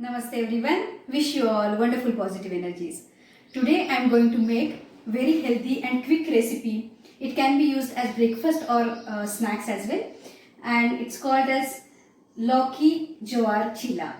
Namaste everyone. Wish you all wonderful positive energies. Today I am going to make very healthy and quick recipe. It can be used as breakfast or snacks as well, and it's called as Lauki Jawar Chila.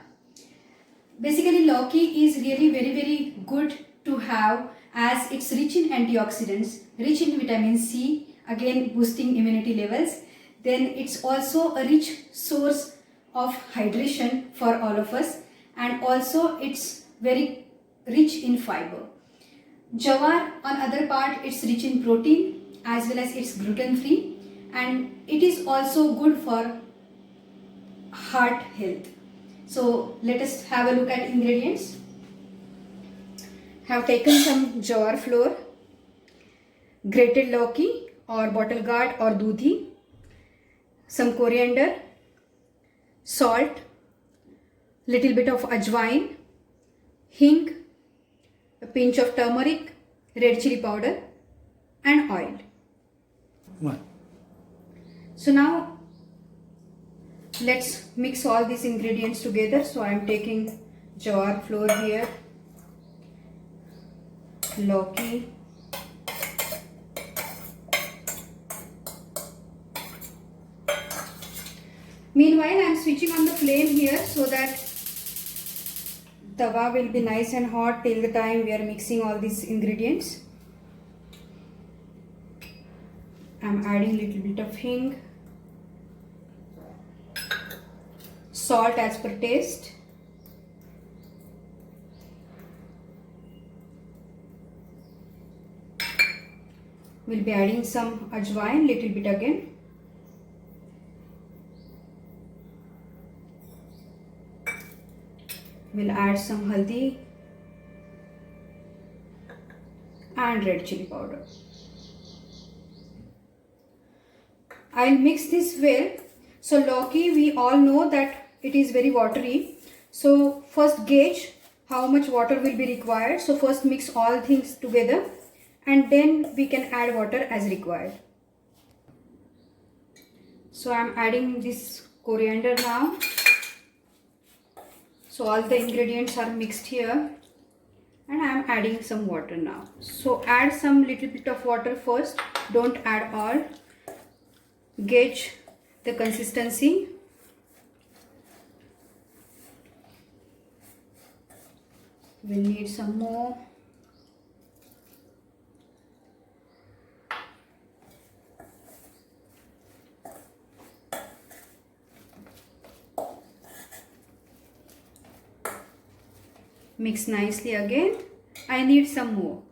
Basically, Lauki is really very good to have as it's rich in antioxidants, rich in vitamin C, again boosting immunity levels. Then it's also a rich source of hydration for all of us, and also it's very rich in fiber. Jawar on other part, it's rich in protein as well as it's gluten free, and it is also good for heart health. So let us have a look at ingredients. Have taken some jawar flour, grated lauki or bottle gourd or dudhi, some coriander, salt, little bit of ajwain, hing, a pinch of turmeric, red chili powder and oil. So now let's mix all these ingredients together. So I am taking jawar flour here, lauki, meanwhile I am switching on the flame here so that tawa will be nice and hot till the time we are mixing all these ingredients. I am adding little bit of hing, salt as per taste, we'll be adding some ajwain, little bit again, we'll add some haldi and red chili powder. I'll mix this well. So lauki, we all know that it is very watery. So first gauge how much water will be required. So first mix all things together and then we can add water as required. So I'm adding this coriander now. So all the ingredients are mixed here and I'm adding some water now. So add some little bit of water first, don't add all. Gauge the consistency. We'll need some more. Mix nicely again. I need some more.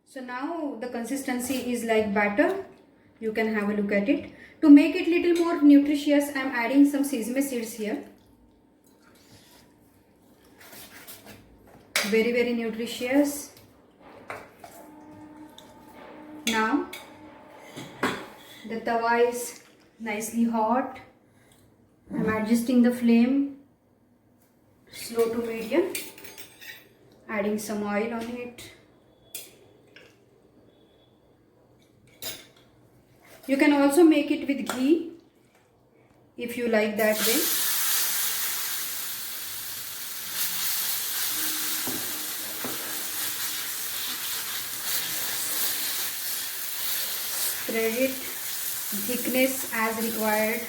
So now the consistency is like batter. You can have a look at it. To make it little more nutritious, I am adding some sesame seeds here. Very nutritious. Now the tawa is nicely hot. I am adjusting the flame slow to medium, adding some oil on it. You can also make it with ghee if you like that way. Spread it, thickness as required.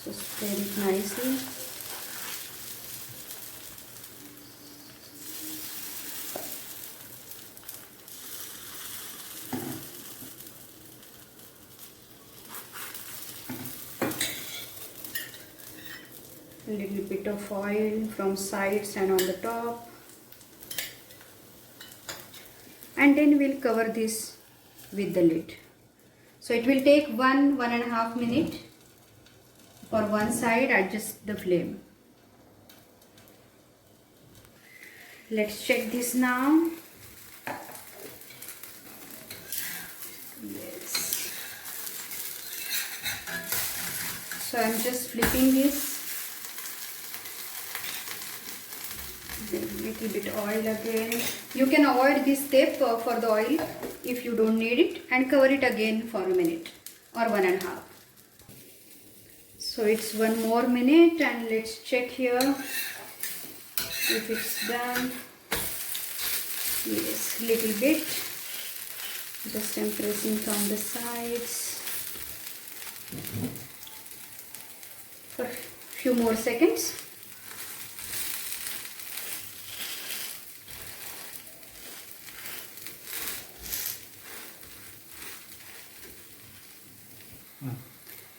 So spread it nicely. A little bit of oil from sides and on the top. And then we'll cover this with the lid. So it will take 1.5 minutes. For one side, adjust the flame. Let's check this now. Yes. So I'm just flipping this. Little bit oil again. You can avoid this step for the oil if you don't need it, and cover it again for a minute or 1.5. So it's 1 more minute, and let's check here if it's done. Yes, little bit. Just I'm pressing from the sides for few more seconds.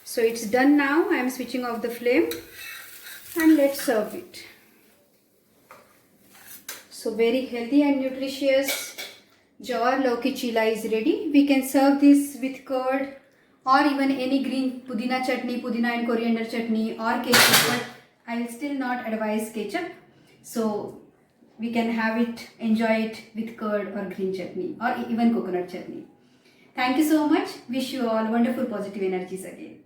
So it's done now. I am switching off the flame and let's serve it. So very healthy and nutritious jawar lauki chila is ready. We can serve this with curd or even any green pudina chutney, pudina and coriander chutney or ketchup, but I will still not advise ketchup. So we can have it, enjoy it with curd or green chutney or even coconut chutney. Thank you so much. Wish you all wonderful positive energies again.